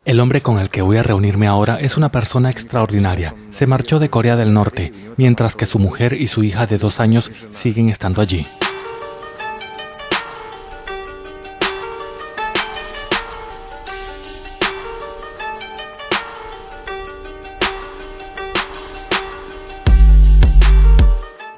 El hombre con el que voy a reunirme ahora es una persona extraordinaria. Se marchó de Corea del Norte, mientras que su mujer y su hija de 2 años siguen estando allí.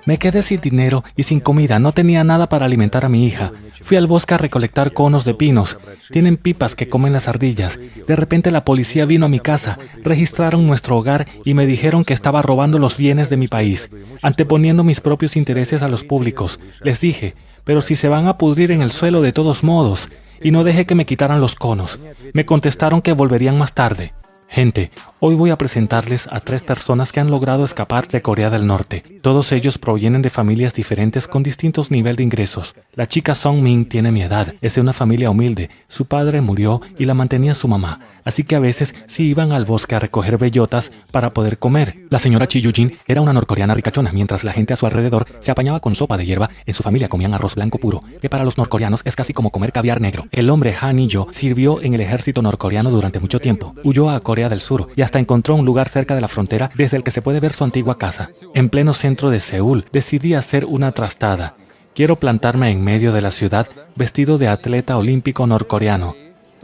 Me quedé sin dinero y sin comida, no tenía nada para alimentar a mi hija. Fui al bosque a recolectar conos de pinos. Tienen pipas que comen las ardillas. De repente la policía vino a mi casa, registraron nuestro hogar y me dijeron que estaba robando los bienes de mi país, anteponiendo mis propios intereses a los públicos. Les dije, pero si se van a pudrir en el suelo de todos modos, y no dejé que me quitaran los conos. Me contestaron que volverían más tarde. Gente, hoy voy a presentarles a 3 personas que han logrado escapar de Corea del Norte. Todos ellos provienen de familias diferentes con distintos niveles de ingresos. La chica Song Min tiene mi edad, es de una familia humilde. Su padre murió y la mantenía su mamá, así que a veces sí iban al bosque a recoger bellotas para poder comer. La señora Chi Yu-jin era una norcoreana ricachona, mientras la gente a su alrededor se apañaba con sopa de hierba. En su familia comían arroz blanco puro, que para los norcoreanos es casi como comer caviar negro. El hombre Han Il-jo sirvió en el ejército norcoreano durante mucho tiempo. Huyó a Corea del Sur y hasta encontró un lugar cerca de la frontera desde el que se puede ver su antigua casa. En pleno centro de Seúl, decidí hacer una trastada. Quiero plantarme en medio de la ciudad vestido de atleta olímpico norcoreano.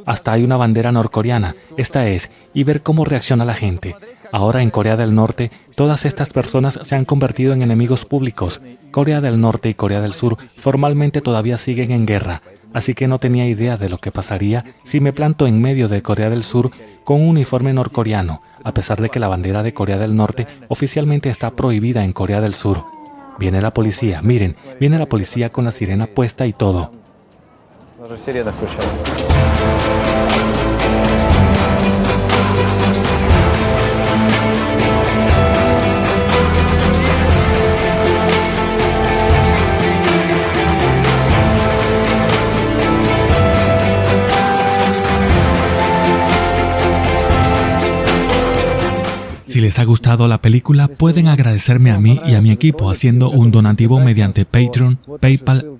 Hasta hay una bandera norcoreana, esta es, y ver cómo reacciona la gente. Ahora en Corea del Norte, todas estas personas se han convertido en enemigos públicos. Corea del Norte y Corea del Sur formalmente todavía siguen en guerra, así que no tenía idea de lo que pasaría si me planto en medio de Corea del Sur con un uniforme norcoreano, a pesar de que la bandera de Corea del Norte oficialmente está prohibida en Corea del Sur. Viene la policía, miren, viene la policía con la sirena puesta y todo. Si les ha gustado la película, pueden agradecerme a mí y a mi equipo haciendo un donativo mediante Patreon, PayPal.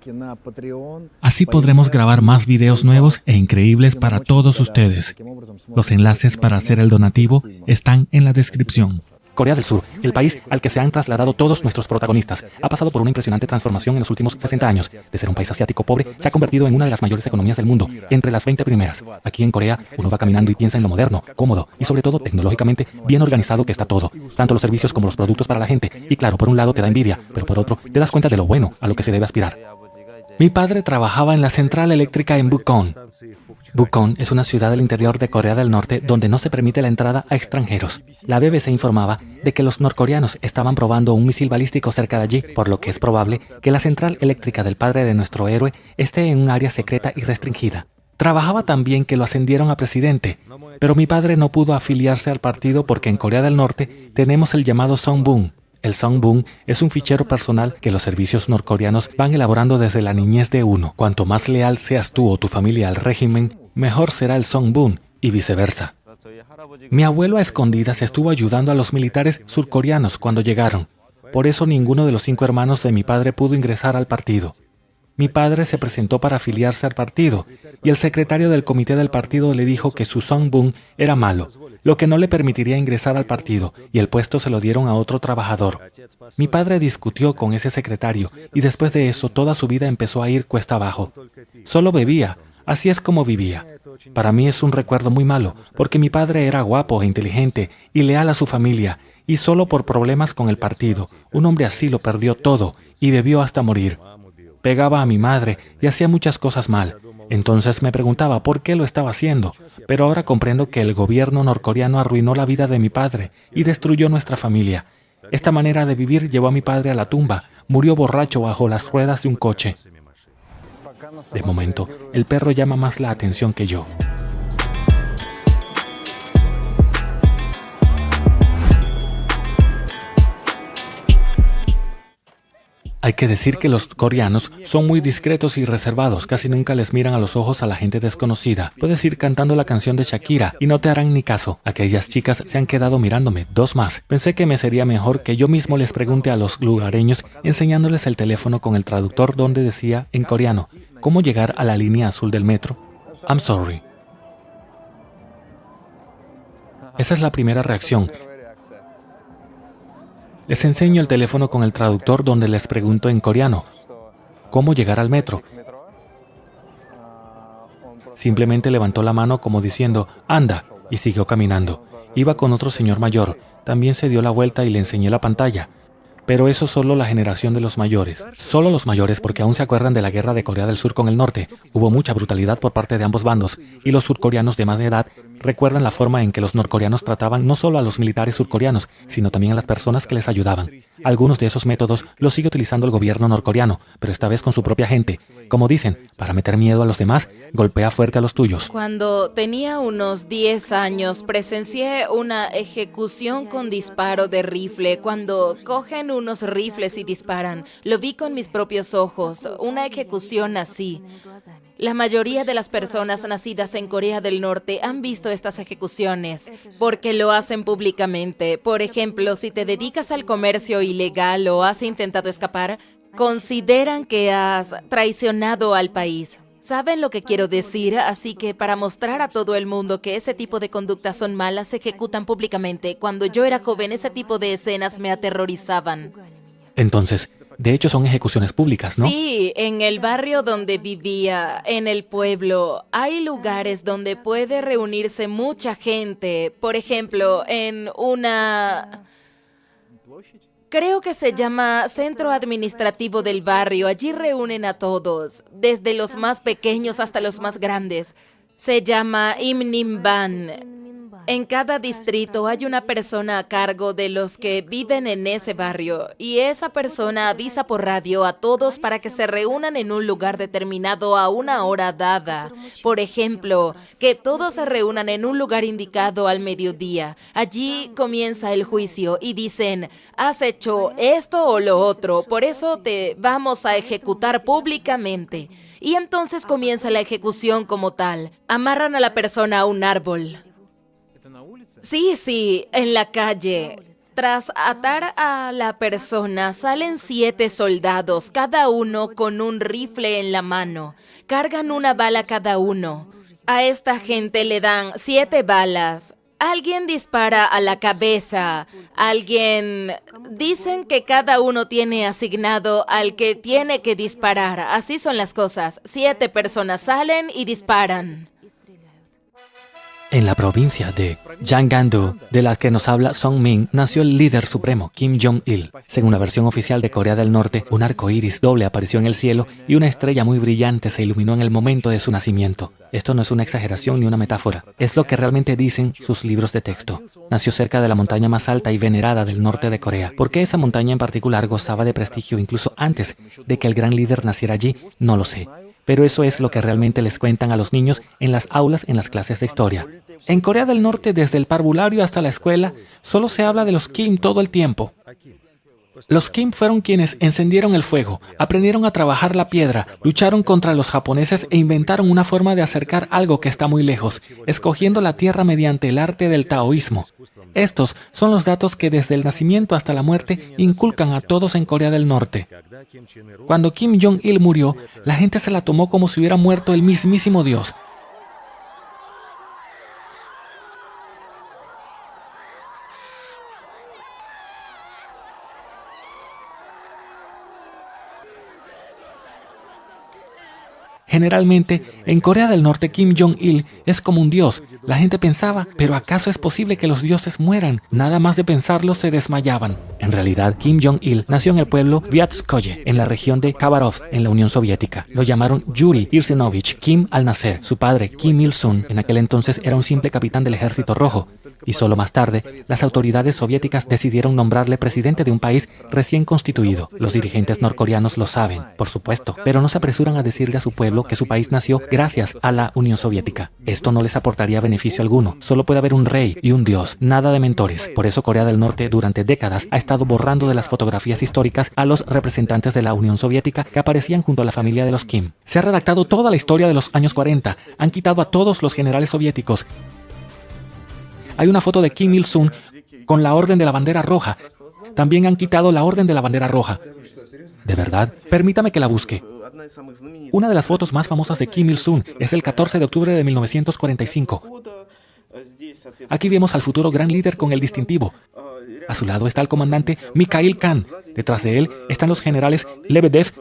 Así podremos grabar más videos nuevos e increíbles para todos ustedes. Los enlaces para hacer el donativo están en la descripción. Corea del Sur, el país al que se han trasladado todos nuestros protagonistas, ha pasado por una impresionante transformación en los últimos 60 años. De ser un país asiático pobre, se ha convertido en una de las mayores economías del mundo, entre las 20 primeras. Aquí en Corea, uno va caminando y piensa en lo moderno, cómodo y sobre todo tecnológicamente bien organizado que está todo, tanto los servicios como los productos para la gente. Y claro, por un lado te da envidia, pero por otro te das cuenta de lo bueno a lo que se debe aspirar. Mi padre trabajaba en la central eléctrica en Bukon. Bukon es una ciudad del interior de Corea del Norte donde no se permite la entrada a extranjeros. La BBC informaba de que los norcoreanos estaban probando un misil balístico cerca de allí, por lo que es probable que la central eléctrica del padre de nuestro héroe esté en un área secreta y restringida. Trabajaba también que lo ascendieron a presidente, pero mi padre no pudo afiliarse al partido porque en Corea del Norte tenemos el llamado Songbun. El Songbun es un fichero personal que los servicios norcoreanos van elaborando desde la niñez de uno. Cuanto más leal seas tú o tu familia al régimen, mejor será el Songbun y viceversa. Mi abuelo a escondidas estuvo ayudando a los militares surcoreanos cuando llegaron. Por eso ninguno de los 5 hermanos de mi padre pudo ingresar al partido. Mi padre se presentó para afiliarse al partido y el secretario del comité del partido le dijo que su Songbun era malo, lo que no le permitiría ingresar al partido y el puesto se lo dieron a otro trabajador. Mi padre discutió con ese secretario y después de eso toda su vida empezó a ir cuesta abajo. Solo bebía, así es como vivía. Para mí es un recuerdo muy malo porque mi padre era guapo e inteligente y leal a su familia y solo por problemas con el partido, un hombre así lo perdió todo y bebió hasta morir. Pegaba a mi madre y hacía muchas cosas mal. Entonces me preguntaba por qué lo estaba haciendo, pero ahora comprendo que el gobierno norcoreano arruinó la vida de mi padre y destruyó nuestra familia. Esta manera de vivir llevó a mi padre a la tumba, murió borracho bajo las ruedas de un coche. De momento, el perro llama más la atención que yo. Hay que decir que los coreanos son muy discretos y reservados, casi nunca les miran a los ojos a la gente desconocida. Puedes ir cantando la canción de Shakira y no te harán ni caso. Aquellas chicas se han quedado mirándome, 2 más. Pensé que me sería mejor que yo mismo les pregunte a los lugareños enseñándoles el teléfono con el traductor donde decía en coreano, ¿cómo llegar a la línea azul del metro? I'm sorry. Esa es la primera reacción. Les enseño el teléfono con el traductor donde les pregunto en coreano, ¿cómo llegar al metro? Simplemente levantó la mano como diciendo, anda, y siguió caminando. Iba con otro señor mayor, también se dio la vuelta y le enseñé la pantalla. Pero eso solo la generación de los mayores. Solo los mayores porque aún se acuerdan de la guerra de Corea del Sur con el norte. Hubo mucha brutalidad por parte de ambos bandos y los surcoreanos de más edad recuerdan la forma en que los norcoreanos trataban no solo a los militares surcoreanos, sino también a las personas que les ayudaban. Algunos de esos métodos los sigue utilizando el gobierno norcoreano, pero esta vez con su propia gente. Como dicen, para meter miedo a los demás, golpea fuerte a los tuyos. Cuando tenía unos 10 años, presencié una ejecución con disparo de rifle. Cuando cogen unos rifles y disparan, lo vi con mis propios ojos, una ejecución así. La mayoría de las personas nacidas en Corea del Norte han visto estas ejecuciones porque lo hacen públicamente. Por ejemplo, si te dedicas al comercio ilegal o has intentado escapar, consideran que has traicionado al país. ¿Saben lo que quiero decir? Así que para mostrar a todo el mundo que ese tipo de conductas son malas, se ejecutan públicamente. Cuando yo era joven, ese tipo de escenas me aterrorizaban. Entonces, de hecho son ejecuciones públicas, ¿no? Sí, en el barrio donde vivía, en el pueblo, hay lugares donde puede reunirse mucha gente. Por ejemplo, en una... creo que se llama Centro Administrativo del Barrio. Allí reúnen a todos, desde los más pequeños hasta los más grandes. Se llama Imnimban. En cada distrito hay una persona a cargo de los que viven en ese barrio y esa persona avisa por radio a todos para que se reúnan en un lugar determinado a una hora dada. Por ejemplo, que todos se reúnan en un lugar indicado al mediodía. Allí comienza el juicio y dicen, has hecho esto o lo otro, por eso te vamos a ejecutar públicamente. Y entonces comienza la ejecución como tal. Amarran a la persona a un árbol. Sí, en la calle. Tras atar a la persona, salen 7 soldados, cada uno con un rifle en la mano. Cargan una bala cada uno. A esta gente le dan 7 balas. Alguien dispara a la cabeza. Dicen que cada uno tiene asignado al que tiene que disparar. Así son las cosas. 7 personas salen y disparan. En la provincia de Yangandu, de la que nos habla Song Min, nació el líder supremo, Kim Jong-il. Según la versión oficial de Corea del Norte, un arco iris doble apareció en el cielo y una estrella muy brillante se iluminó en el momento de su nacimiento. Esto no es una exageración ni una metáfora, es lo que realmente dicen sus libros de texto. Nació cerca de la montaña más alta y venerada del norte de Corea. ¿Por qué esa montaña en particular gozaba de prestigio incluso antes de que el gran líder naciera allí? No lo sé. Pero eso es lo que realmente les cuentan a los niños en las aulas en las clases de historia. En Corea del Norte, desde el parvulario hasta la escuela, solo se habla de los Kim todo el tiempo. Los Kim fueron quienes encendieron el fuego, aprendieron a trabajar la piedra, lucharon contra los japoneses e inventaron una forma de acercar algo que está muy lejos, escogiendo la tierra mediante el arte del taoísmo. Estos son los datos que desde el nacimiento hasta la muerte inculcan a todos en Corea del Norte. Cuando Kim Jong-il murió, la gente se la tomó como si hubiera muerto el mismísimo Dios. Generalmente, en Corea del Norte, Kim Jong-il es como un dios. La gente pensaba, ¿pero acaso es posible que los dioses mueran? Nada más de pensarlo se desmayaban. En realidad, Kim Jong-il nació en el pueblo Viatskoye, en la región de Khabarovsk, en la Unión Soviética. Lo llamaron Yuri Irsenovich Kim al nacer. Su padre, Kim Il-sung, en aquel entonces era un simple capitán del Ejército Rojo. Y solo más tarde, las autoridades soviéticas decidieron nombrarle presidente de un país recién constituido. Los dirigentes norcoreanos lo saben, por supuesto, pero no se apresuran a decirle a su pueblo que su país nació gracias a la Unión Soviética. Esto no les aportaría beneficio alguno. Solo puede haber un rey y un dios, nada de mentores. Por eso Corea del Norte durante décadas ha estado borrando de las fotografías históricas a los representantes de la Unión Soviética que aparecían junto a la familia de los Kim. Se ha redactado toda la historia de los años 40. Han quitado a todos los generales soviéticos. Hay una foto de Kim Il-sung con la Orden de la Bandera Roja. También han quitado la Orden de la Bandera Roja. ¿De verdad? Permítame que la busque. Una de las fotos más famosas de Kim Il-sung es el 14 de octubre de 1945. Aquí vemos al futuro gran líder con el distintivo. A su lado está el comandante Mikhail Khan. Detrás de él están los generales Lebedev,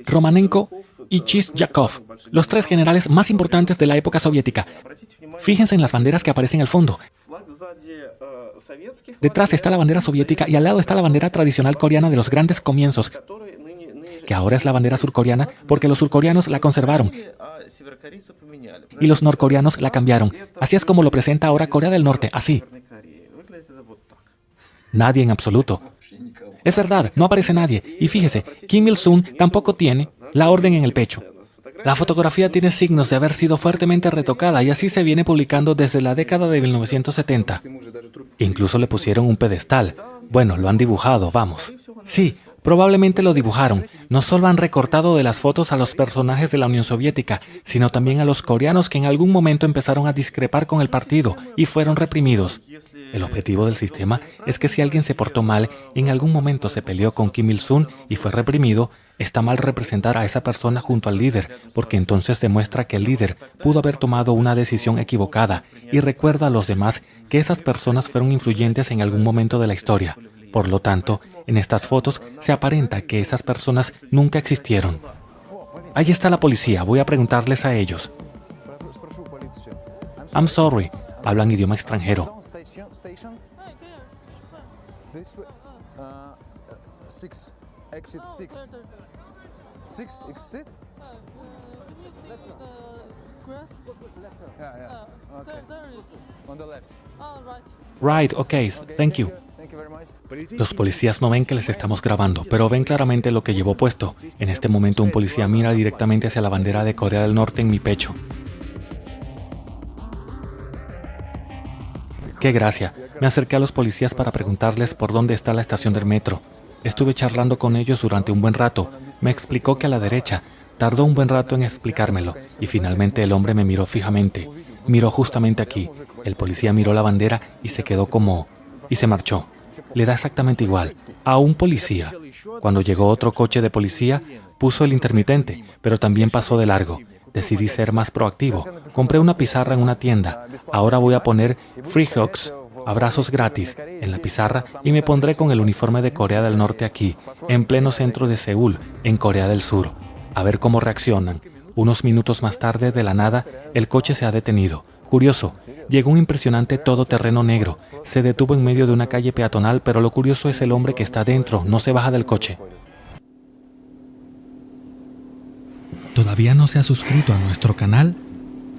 Romanenko y Chishyakov, los 3 generales más importantes de la época soviética. Fíjense en las banderas que aparecen al fondo. Detrás está la bandera soviética y al lado está la bandera tradicional coreana de los grandes comienzos, que ahora es la bandera surcoreana porque los surcoreanos la conservaron y los norcoreanos la cambiaron. Así es como lo presenta ahora Corea del Norte, así. Nadie en absoluto. Es verdad, no aparece nadie. Y fíjese, Kim Il-sung tampoco tiene la orden en el pecho. La fotografía tiene signos de haber sido fuertemente retocada y así se viene publicando desde la década de 1970. Incluso le pusieron un pedestal. Bueno, lo han dibujado, vamos. Sí, probablemente lo dibujaron. No solo han recortado de las fotos a los personajes de la Unión Soviética, sino también a los coreanos que en algún momento empezaron a discrepar con el partido y fueron reprimidos. El objetivo del sistema es que si alguien se portó mal, en algún momento se peleó con Kim Il-sung y fue reprimido, está mal representar a esa persona junto al líder, porque entonces demuestra que el líder pudo haber tomado una decisión equivocada y recuerda a los demás que esas personas fueron influyentes en algún momento de la historia. Por lo tanto, en estas fotos se aparenta que esas personas nunca existieron. Ahí está la policía, voy a preguntarles a ellos. I'm sorry, hablan idioma extranjero. Right, okay, thank you. Los policías no ven que les estamos grabando, pero ven claramente lo que llevo puesto. En este momento un policía mira directamente hacia la bandera de Corea del Norte en mi pecho. ¡Qué gracia! Me acerqué a los policías para preguntarles por dónde está la estación del metro. Estuve charlando con ellos durante un buen rato. Me explicó que a la derecha. Tardó un buen rato en explicármelo, y finalmente el hombre me miró fijamente. Miró justamente aquí. El policía miró la bandera y se quedó como... y se marchó. Le da exactamente igual. A un policía. Cuando llegó otro coche de policía, puso el intermitente, pero también pasó de largo. Decidí ser más proactivo. Compré una pizarra en una tienda. Ahora voy a poner free hugs, abrazos gratis, en la pizarra y me pondré con el uniforme de Corea del Norte aquí, en pleno centro de Seúl, en Corea del Sur. A ver cómo reaccionan. Unos minutos más tarde, de la nada, el coche se ha detenido. Curioso, llegó un impresionante todoterreno negro. Se detuvo en medio de una calle peatonal, pero lo curioso es el hombre que está dentro, no se baja del coche. ¿Todavía no se ha suscrito a nuestro canal?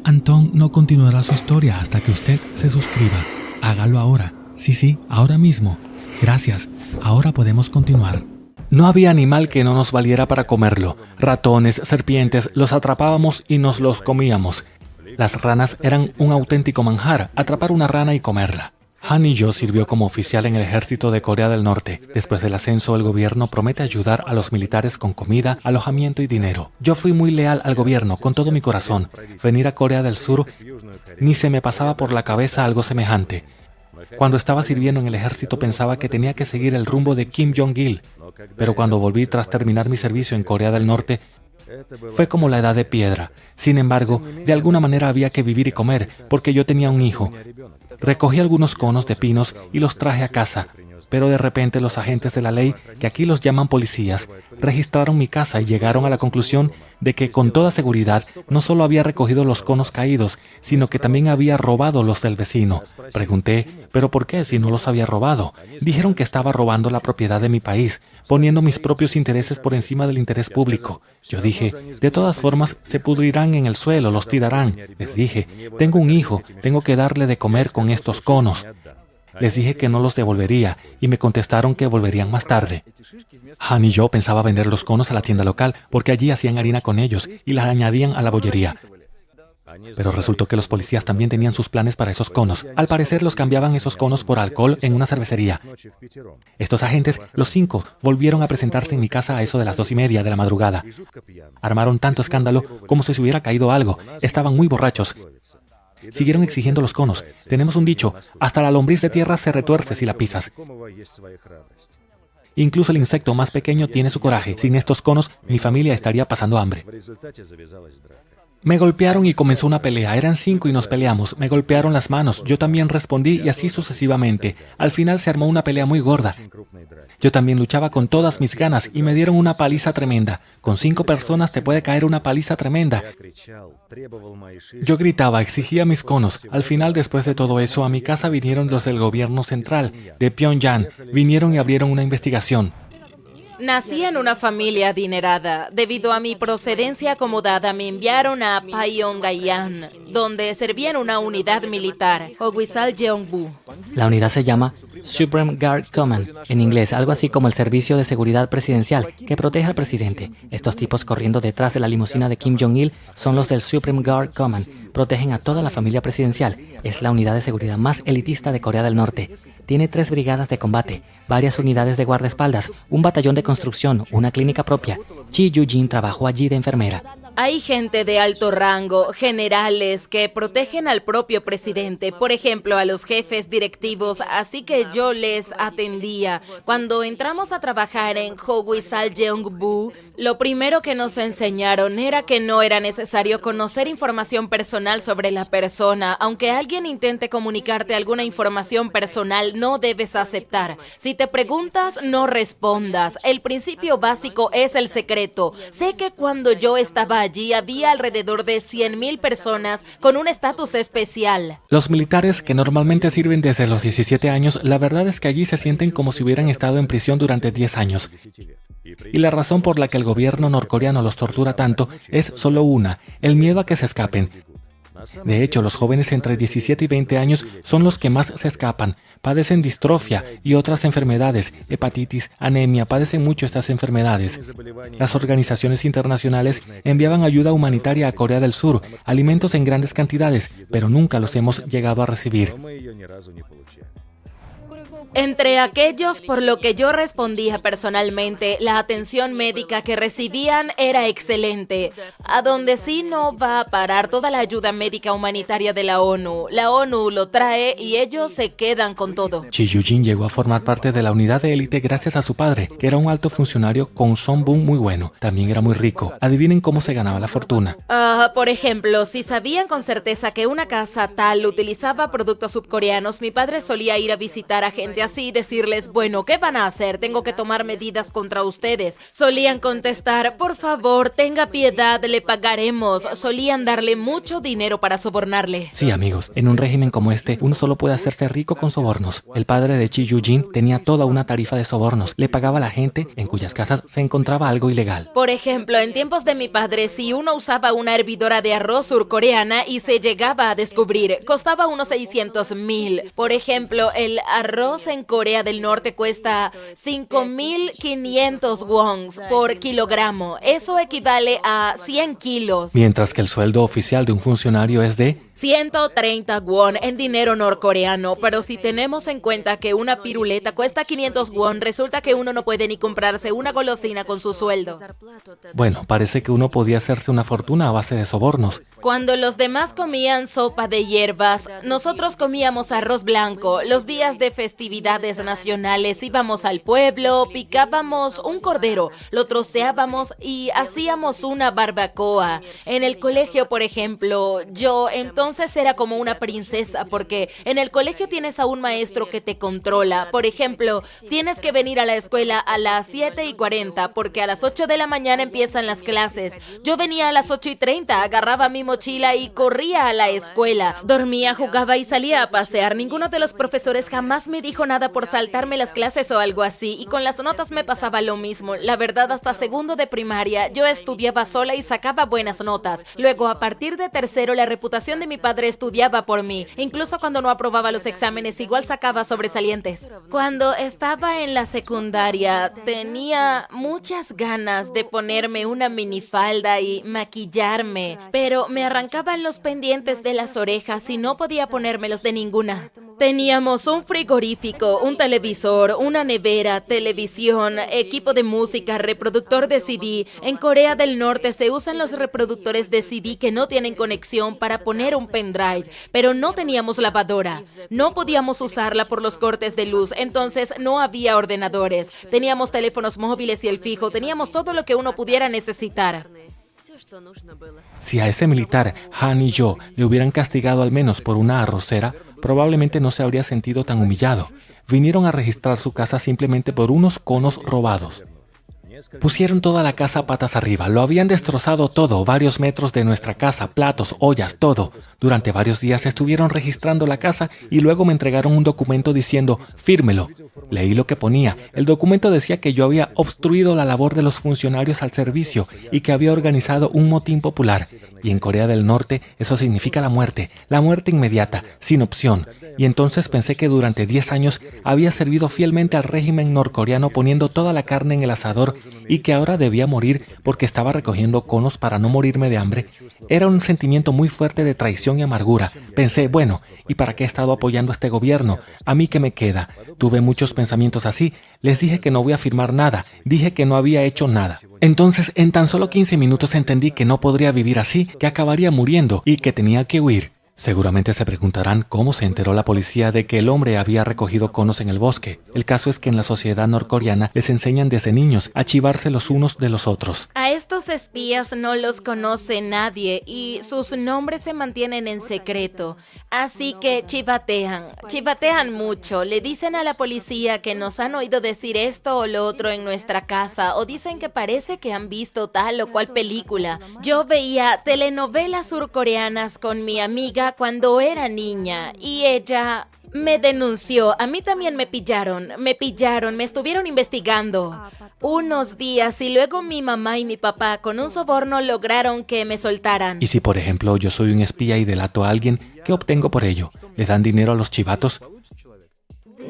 Anton no continuará su historia hasta que usted se suscriba. Hágalo ahora. Sí, ahora mismo. Gracias. Ahora podemos continuar. No había animal que no nos valiera para comerlo. Ratones, serpientes, los atrapábamos y nos los comíamos. Las ranas eran un auténtico manjar, atrapar una rana y comerla. Han y yo sirvió como oficial en el ejército de Corea del Norte. Después del ascenso, el gobierno promete ayudar a los militares con comida, alojamiento y dinero. Yo fui muy leal al gobierno, con todo mi corazón. Venir a Corea del Sur, ni se me pasaba por la cabeza algo semejante. Cuando estaba sirviendo en el ejército pensaba que tenía que seguir el rumbo de Kim Jong-il, pero cuando volví tras terminar mi servicio en Corea del Norte, fue como la edad de piedra. Sin embargo, de alguna manera había que vivir y comer, porque yo tenía un hijo. Recogí algunos conos de pinos y los traje a casa, pero de repente los agentes de la ley, que aquí los llaman policías, registraron mi casa y llegaron a la conclusión de que con toda seguridad no solo había recogido los conos caídos, sino que también había robado los del vecino. Pregunté, ¿pero por qué si no los había robado? Dijeron que estaba robando la propiedad de mi país, poniendo mis propios intereses por encima del interés público. Yo dije, de todas formas se pudrirán en el suelo, los tirarán. Les dije, tengo un hijo, tengo que darle de comer con estos conos. Les dije que no los devolvería y me contestaron que volverían más tarde. Han y yo pensaba vender los conos a la tienda local porque allí hacían harina con ellos y la añadían a la bollería. Pero resultó que los policías también tenían sus planes para esos conos. Al parecer los cambiaban esos conos por alcohol en una cervecería. Estos agentes, los 5, volvieron a presentarse en mi casa a eso de las 2:30 de la madrugada. Armaron tanto escándalo como si se hubiera caído algo. Estaban muy borrachos. Siguieron exigiendo los conos. Tenemos un dicho, hasta la lombriz de tierra se retuerce si la pisas. Incluso el insecto más pequeño tiene su coraje. Sin estos conos, mi familia estaría pasando hambre. Me golpearon y comenzó una pelea. Eran 5 y nos peleamos. Me golpearon las manos. Yo también respondí y así sucesivamente. Al final se armó una pelea muy gorda. Yo también luchaba con todas mis ganas y me dieron una paliza tremenda. Con 5 personas te puede caer una paliza tremenda. Yo gritaba, exigía mis conos. Al final, después de todo eso, a mi casa vinieron los del gobierno central de Pyongyang. Vinieron y abrieron una investigación. Nací en una familia adinerada. Debido a mi procedencia acomodada, me enviaron a Pyongyang, donde servía en una unidad militar, Hogwisal Jeongbu. La unidad se llama Supreme Guard Command, en inglés, algo así como el Servicio de Seguridad Presidencial, que protege al presidente. Estos tipos corriendo detrás de la limusina de Kim Jong-il son los del Supreme Guard Command. Protegen a toda la familia presidencial. Es la unidad de seguridad más elitista de Corea del Norte. Tiene 3 brigadas de combate, varias unidades de guardaespaldas, un batallón de construcción, una clínica propia. Chi Yu-jin trabajó allí de enfermera. Hay gente de alto rango, generales, que protegen al propio presidente, por ejemplo, a los jefes directivos, así que yo les atendía. Cuando entramos a trabajar en Hogwisal Jeongbu, lo primero que nos enseñaron era que no era necesario conocer información personal sobre la persona. Aunque alguien intente comunicarte alguna información personal, no debes aceptar. Si te preguntas, no respondas. El principio básico es el secreto. Sé que cuando yo estaba allí había alrededor de 100,000 personas con un estatus especial. Los militares, que normalmente sirven desde los 17 años, la verdad es que allí se sienten como si hubieran estado en prisión durante 10 años. Y la razón por la que el gobierno norcoreano los tortura tanto es solo una: el miedo a que se escapen. De hecho, los jóvenes entre 17 y 20 años son los que más se escapan. Padecen distrofia y otras enfermedades, hepatitis, anemia, padecen mucho estas enfermedades. Las organizaciones internacionales enviaban ayuda humanitaria a Corea del Sur, alimentos en grandes cantidades, pero nunca los hemos llegado a recibir. Entre aquellos por lo que yo respondía personalmente, la atención médica que recibían era excelente. A donde sí no va a parar toda la ayuda médica humanitaria de la ONU. La ONU lo trae y ellos se quedan con todo. Chi Yu-jin llegó a formar parte de la unidad de élite gracias a su padre, que era un alto funcionario con un sonbun muy bueno. También era muy rico. Adivinen cómo se ganaba la fortuna. Por ejemplo, si sabían con certeza que una casa tal utilizaba productos subcoreanos, mi padre solía ir a visitar a gente así y decirles, bueno, ¿qué van a hacer? Tengo que tomar medidas contra ustedes. Solían contestar, por favor, tenga piedad, le pagaremos. Solían darle mucho dinero para sobornarle. Sí, amigos, en un régimen como este, uno solo puede hacerse rico con sobornos. El padre de Chi Yu-jin tenía toda una tarifa de sobornos. Le pagaba a la gente en cuyas casas se encontraba algo ilegal. Por ejemplo, en tiempos de mi padre, si uno usaba una hervidora de arroz surcoreana y se llegaba a descubrir, costaba unos 600,000. Por ejemplo, el arroz en Corea del Norte cuesta 5,500 wons por kilogramo. Eso equivale a 100 kilos. Mientras que el sueldo oficial de un funcionario es de 130 won en dinero norcoreano, pero si tenemos en cuenta que una piruleta cuesta 500 won, resulta que uno no puede ni comprarse una golosina con su sueldo. Bueno, parece que uno podía hacerse una fortuna a base de sobornos. Cuando los demás comían sopa de hierbas, nosotros comíamos arroz blanco. Los días de festividades nacionales íbamos al pueblo, picábamos un cordero, lo troceábamos y hacíamos una barbacoa. En el colegio, por ejemplo, yo entonces era como una princesa, porque en el colegio tienes a un maestro que te controla. Por ejemplo, tienes que venir a la escuela a las 7:40, porque a las 8 de la mañana empiezan las clases. Yo venía a las 8:30, agarraba mi mochila y corría a la escuela. Dormía, jugaba y salía a pasear. Ninguno de los profesores jamás me dijo nada por saltarme las clases o algo así, y con las notas me pasaba lo mismo. La verdad, hasta segundo de primaria, yo estudiaba sola y sacaba buenas notas. Luego, a partir de tercero, la reputación de mi padre estudiaba por mí. Incluso cuando no aprobaba los exámenes, igual sacaba sobresalientes. Cuando estaba en la secundaria, tenía muchas ganas de ponerme una minifalda y maquillarme, pero me arrancaban los pendientes de las orejas y no podía ponérmelos de ninguna. Teníamos un frigorífico, un televisor, una nevera, televisión, equipo de música, reproductor de CD. En Corea del Norte se usan los reproductores de CD que no tienen conexión para poner un pendrive, pero no teníamos lavadora. No podíamos usarla por los cortes de luz, entonces no había ordenadores. Teníamos teléfonos móviles y el fijo, teníamos todo lo que uno pudiera necesitar. Si a ese militar, Han y yo, le hubieran castigado al menos por una arrocera, probablemente no se habría sentido tan humillado. Vinieron a registrar su casa simplemente por unos conos robados. Pusieron toda la casa patas arriba, lo habían destrozado todo, varios metros de nuestra casa, platos, ollas, todo. Durante varios días estuvieron registrando la casa y luego me entregaron un documento diciendo, fírmelo. Leí lo que ponía. El documento decía que yo había obstruido la labor de los funcionarios al servicio y que había organizado un motín popular. Y en Corea del Norte eso significa la muerte inmediata, sin opción. Y entonces pensé que durante 10 años había servido fielmente al régimen norcoreano poniendo toda la carne en el asador y que ahora debía morir porque estaba recogiendo conos para no morirme de hambre. Era un sentimiento muy fuerte de traición y amargura. Pensé, bueno, ¿y para qué he estado apoyando a este gobierno? ¿A mí qué me queda? Tuve muchos pensamientos así. Les dije que no voy a firmar nada. Dije que no había hecho nada. Entonces, en tan solo 15 minutos entendí que no podría vivir así, que acabaría muriendo y que tenía que huir. Seguramente se preguntarán cómo se enteró la policía de que el hombre había recogido conos en el bosque. El caso es que en la sociedad norcoreana les enseñan desde niños a chivarse los unos de los otros. A estos espías no los conoce nadie y sus nombres se mantienen en secreto. Así que chivatean mucho. Le dicen a la policía que nos han oído decir esto o lo otro en nuestra casa o dicen que parece que han visto tal o cual película. Yo veía telenovelas surcoreanas con mi amiga cuando era niña y ella me denunció. A mí también me pillaron, me estuvieron investigando unos días y luego mi mamá y mi papá con un soborno lograron que me soltaran. Y si por ejemplo yo soy un espía y delato a alguien, ¿qué obtengo por ello? ¿Le dan dinero a los chivatos?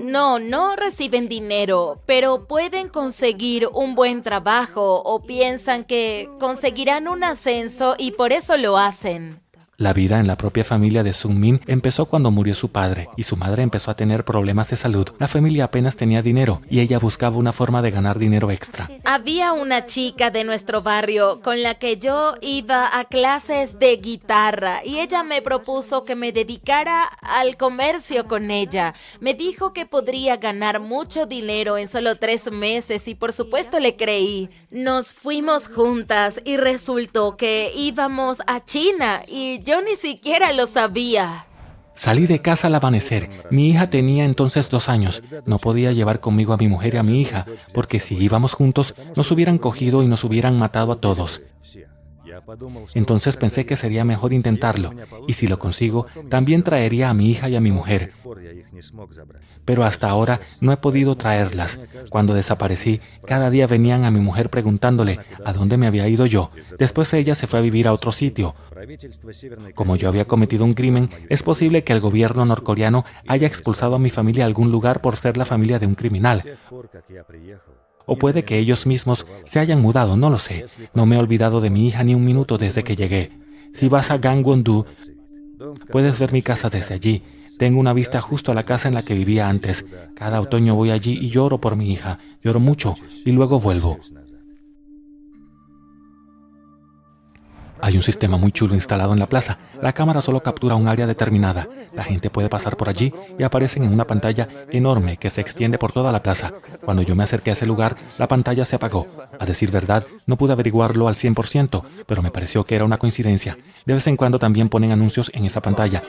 No reciben dinero, pero pueden conseguir un buen trabajo o piensan que conseguirán un ascenso y por eso lo hacen. La vida en la propia familia de Sung-min empezó cuando murió su padre y su madre empezó a tener problemas de salud. La familia apenas tenía dinero y ella buscaba una forma de ganar dinero extra. Había una chica de nuestro barrio con la que yo iba a clases de guitarra y ella me propuso que me dedicara al comercio con ella. Me dijo que podría ganar mucho dinero en solo 3 meses y por supuesto le creí. Nos fuimos juntas y resultó que íbamos a China y yo ni siquiera lo sabía. Salí de casa al amanecer. Mi hija tenía entonces 2 años. No podía llevar conmigo a mi mujer y a mi hija, porque si íbamos juntos, nos hubieran cogido y nos hubieran matado a todos. Entonces pensé que sería mejor intentarlo, y si lo consigo, también traería a mi hija y a mi mujer. Pero hasta ahora no he podido traerlas. Cuando desaparecí, cada día venían a mi mujer preguntándole a dónde me había ido yo. Después ella se fue a vivir a otro sitio. Como yo había cometido un crimen, es posible que el gobierno norcoreano haya expulsado a mi familia a algún lugar por ser la familia de un criminal. O puede que ellos mismos se hayan mudado, no lo sé. No me he olvidado de mi hija ni un minuto desde que llegué. Si vas a Gangwon-do, puedes ver mi casa desde allí. Tengo una vista justo a la casa en la que vivía antes. Cada otoño voy allí y lloro por mi hija. Lloro mucho y luego vuelvo. Hay un sistema muy chulo instalado en la plaza. La cámara solo captura un área determinada. La gente puede pasar por allí y aparecen en una pantalla enorme que se extiende por toda la plaza. Cuando yo me acerqué a ese lugar, la pantalla se apagó. A decir verdad, no pude averiguarlo al 100%, pero me pareció que era una coincidencia. De vez en cuando también ponen anuncios en esa pantalla.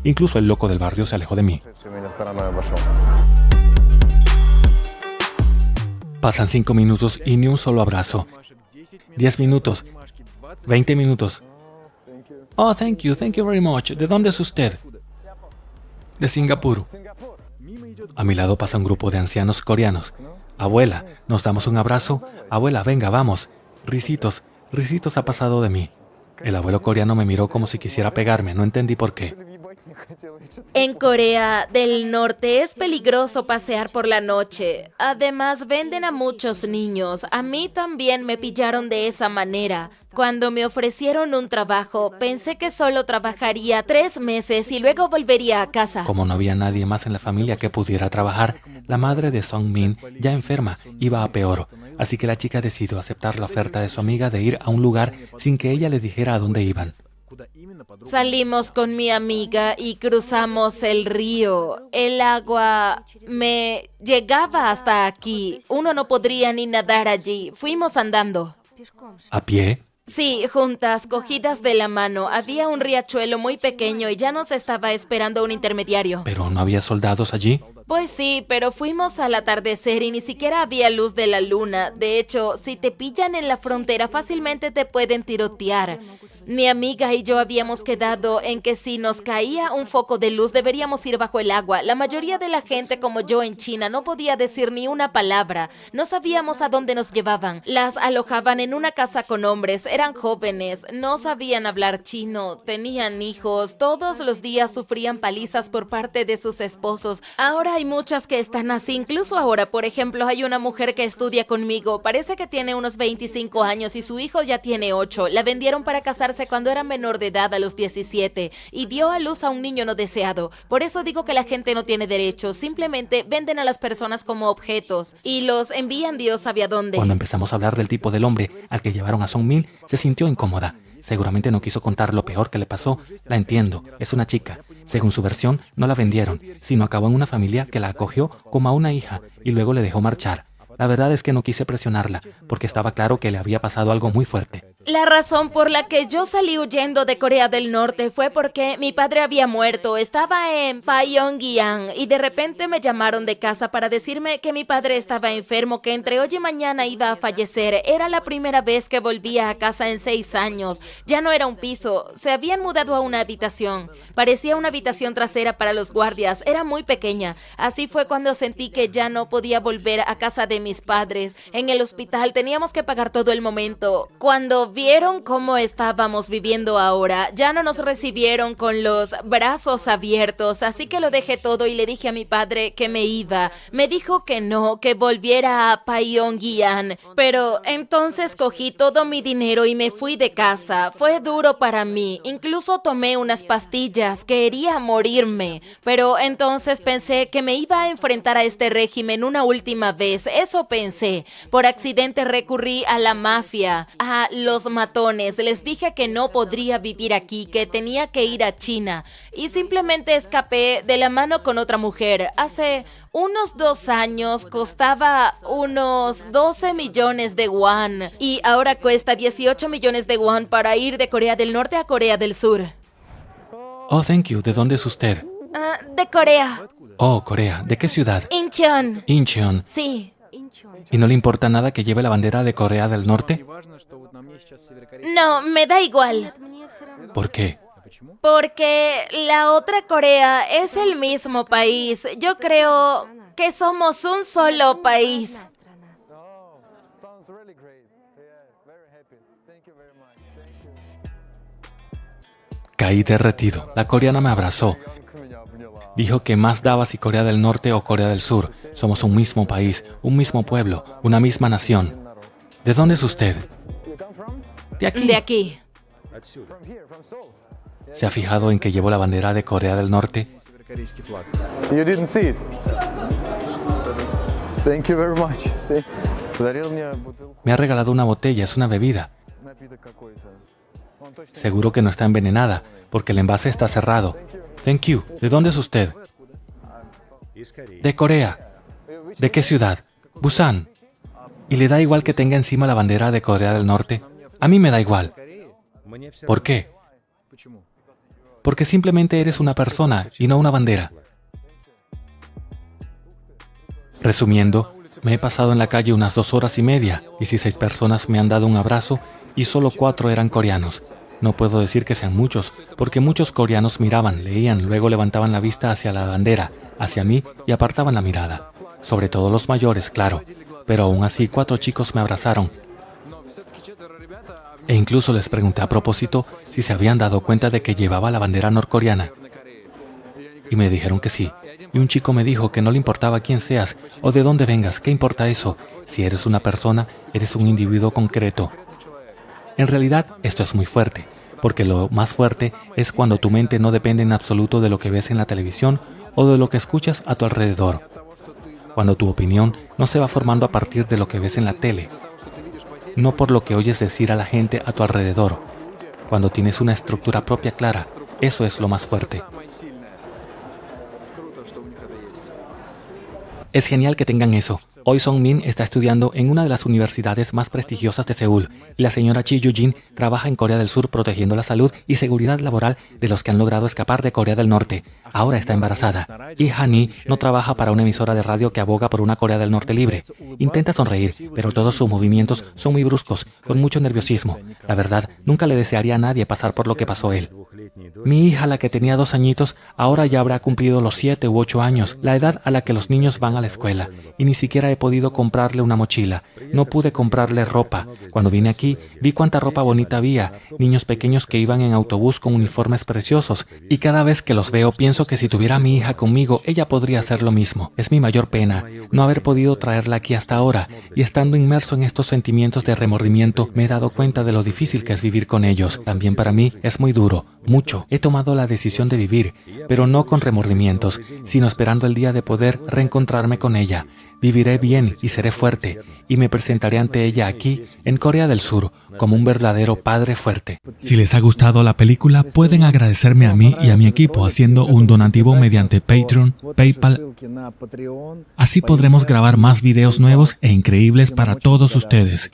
Incluso el loco del barrio se alejó de mí. Pasan 5 minutos y ni un solo abrazo. 10 minutos. 20 minutos. Oh, thank you very much. ¿De dónde es usted? De Singapur. A mi lado pasa un grupo de ancianos coreanos. Abuela, ¿nos damos un abrazo? Abuela, venga, vamos. Risitos ha pasado de mí. El abuelo coreano me miró como si quisiera pegarme, no entendí por qué. En Corea del Norte es peligroso pasear por la noche. Además, venden a muchos niños. A mí también me pillaron de esa manera. Cuando me ofrecieron un trabajo, pensé que solo trabajaría 3 meses y luego volvería a casa. Como no había nadie más en la familia que pudiera trabajar, la madre de Sung-min, ya enferma, iba a peor. Así que la chica decidió aceptar la oferta de su amiga de ir a un lugar sin que ella le dijera a dónde iban. Salimos con mi amiga y cruzamos el río. El agua me llegaba hasta aquí. Uno no podría ni nadar allí. Fuimos andando. ¿A pie? Sí, juntas, cogidas de la mano. Había un riachuelo muy pequeño y ya nos estaba esperando un intermediario. ¿Pero no había soldados allí? Pues sí, pero fuimos al atardecer y ni siquiera había luz de la luna. De hecho, si te pillan en la frontera, fácilmente te pueden tirotear. Mi amiga y yo habíamos quedado en que si nos caía un foco de luz deberíamos ir bajo el agua. La mayoría de la gente como yo en China no podía decir ni una palabra. No sabíamos a dónde nos llevaban. Las alojaban en una casa con hombres. Eran jóvenes. No sabían hablar chino. Tenían hijos. Todos los días sufrían palizas por parte de sus esposos. Ahora hay muchas que están así. Incluso ahora, por ejemplo, hay una mujer que estudia conmigo. Parece que tiene unos 25 años y su hijo ya tiene 8. La vendieron para casarse cuando era menor de edad a los 17 y dio a luz a un niño no deseado. Por eso digo que la gente no tiene derechos, simplemente venden a las personas como objetos y los envían Dios sabe a dónde. Cuando empezamos a hablar del tipo del hombre al que llevaron a Song Min, se sintió incómoda. Seguramente no quiso contar lo peor que le pasó. La entiendo, es una chica. Según su versión, no la vendieron, sino acabó en una familia que la acogió como a una hija y luego le dejó marchar. La verdad es que no quise presionarla, porque estaba claro que le había pasado algo muy fuerte. La razón por la que yo salí huyendo de Corea del Norte fue porque mi padre había muerto. Estaba en Pyongyang y de repente me llamaron de casa para decirme que mi padre estaba enfermo, que entre hoy y mañana iba a fallecer. Era la primera vez que volvía a casa en 6 años. Ya no era un piso, se habían mudado a una habitación. Parecía una habitación trasera para los guardias, era muy pequeña. Así fue cuando sentí que ya no podía volver a casa de mis padres. En el hospital teníamos que pagar todo el momento. Cuando vieron cómo estábamos viviendo ahora, ya no nos recibieron con los brazos abiertos, así que lo dejé todo y le dije a mi padre que me iba. Me dijo que no, que volviera a Pyongyang, pero entonces cogí todo mi dinero y me fui de casa. Fue duro para mí, incluso tomé unas pastillas, quería morirme, pero entonces pensé que me iba a enfrentar a este régimen una última vez. Eso pensé. Por accidente recurrí a la mafia, a los matones. Les dije que no podría vivir aquí, que tenía que ir a China. Y simplemente escapé de la mano con otra mujer. Hace unos 2 años costaba unos 12 millones de won. Y ahora cuesta 18 millones de won para ir de Corea del Norte a Corea del Sur. Oh, thank you. ¿De dónde es usted? De Corea. Oh, Corea. ¿De qué ciudad? Incheon. Incheon. Sí. ¿Y no le importa nada que lleve la bandera de Corea del Norte? No, me da igual. ¿Por qué? Porque la otra Corea es el mismo país. Yo creo que somos un solo país. Caí derretido. La coreana me abrazó. Dijo que más daba si Corea del Norte o Corea del Sur. Somos un mismo país, un mismo pueblo, una misma nación. ¿De dónde es usted? De aquí. De aquí. ¿Se ha fijado en que llevo la bandera de Corea del Norte? You didn't see it. Thank you very much. Me ha regalado una botella, es una bebida. Seguro que no está envenenada, porque el envase está cerrado. Thank you. ¿De dónde es usted? De Corea. ¿De qué ciudad? Busan. ¿Y le da igual que tenga encima la bandera de Corea del Norte? A mí me da igual. ¿Por qué? Porque simplemente eres una persona y no una bandera. Resumiendo, me he pasado en la calle unas 2 horas y media, 16 personas me han dado un abrazo y solo 4 eran coreanos. No puedo decir que sean muchos, porque muchos coreanos miraban, leían, luego levantaban la vista hacia la bandera, hacia mí y apartaban la mirada. Sobre todo los mayores, claro, pero aún así 4 chicos me abrazaron. E incluso les pregunté a propósito si se habían dado cuenta de que llevaba la bandera norcoreana. Y me dijeron que sí. Y un chico me dijo que no le importaba quién seas o de dónde vengas, ¿qué importa eso? Si eres una persona, eres un individuo concreto. En realidad, esto es muy fuerte, porque lo más fuerte es cuando tu mente no depende en absoluto de lo que ves en la televisión o de lo que escuchas a tu alrededor. Cuando tu opinión no se va formando a partir de lo que ves en la tele, no por lo que oyes decir a la gente a tu alrededor. Cuando tienes una estructura propia clara, eso es lo más fuerte. Es genial que tengan eso. Hoy Song-min está estudiando en una de las universidades más prestigiosas de Seúl y la señora Chi Yu-jin trabaja en Corea del Sur protegiendo la salud y seguridad laboral de los que han logrado escapar de Corea del Norte. Ahora está embarazada. Y Han-hee no trabaja para una emisora de radio que aboga por una Corea del Norte libre. Intenta sonreír, pero todos sus movimientos son muy bruscos, con mucho nerviosismo. La verdad, nunca le desearía a nadie pasar por lo que pasó él. Mi hija, la que tenía 2 añitos, ahora ya habrá cumplido los 7 u 8 años, la edad a la que los niños van a la escuela, y ni siquiera he podido comprarle una mochila. No pude comprarle ropa. Cuando vine aquí, vi cuánta ropa bonita había, niños pequeños que iban en autobús con uniformes preciosos, y cada vez que los veo pienso que si tuviera a mi hija conmigo, ella podría hacer lo mismo. Es mi mayor pena, no haber podido traerla aquí hasta ahora, y estando inmerso en estos sentimientos de remordimiento, me he dado cuenta de lo difícil que es vivir con ellos. También para mí es muy duro, mucho. He tomado la decisión de vivir, pero no con remordimientos, sino esperando el día de poder reencontrarme con ella. Viviré bien y seré fuerte, y me presentaré ante ella aquí, en Corea del Sur, como un verdadero padre fuerte. Si les ha gustado la película, pueden agradecerme a mí y a mi equipo haciendo un donativo mediante Patreon, PayPal. Así podremos grabar más videos nuevos e increíbles para todos ustedes.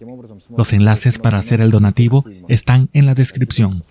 Los enlaces para hacer el donativo están en la descripción.